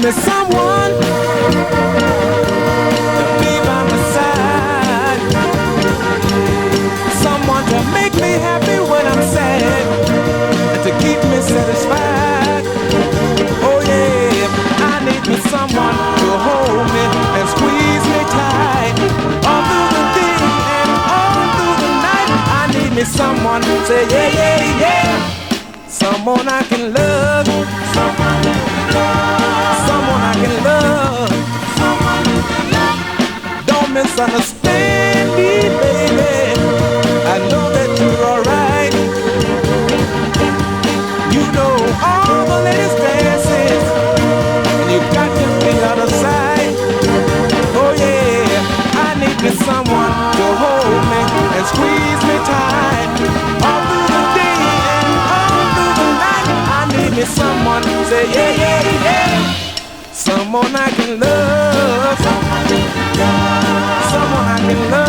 me someone to be by my side, someone to make me happy when I'm sad, and to keep me satisfied. Oh yeah, I need me someone to hold me and squeeze me tight all through the day and all through the night. I need me someone to say yeah, yeah, yeah. Someone I can love, someone I can love, don't misunderstand me, baby. I know that you're alright. You know all the latest dances, and you got your feet out of sight. Oh yeah, I need me someone to hold me and squeeze me tight all through the day and all through the night. I need me someone to say yeah, yeah, yeah. Someone I can love, someone I can love.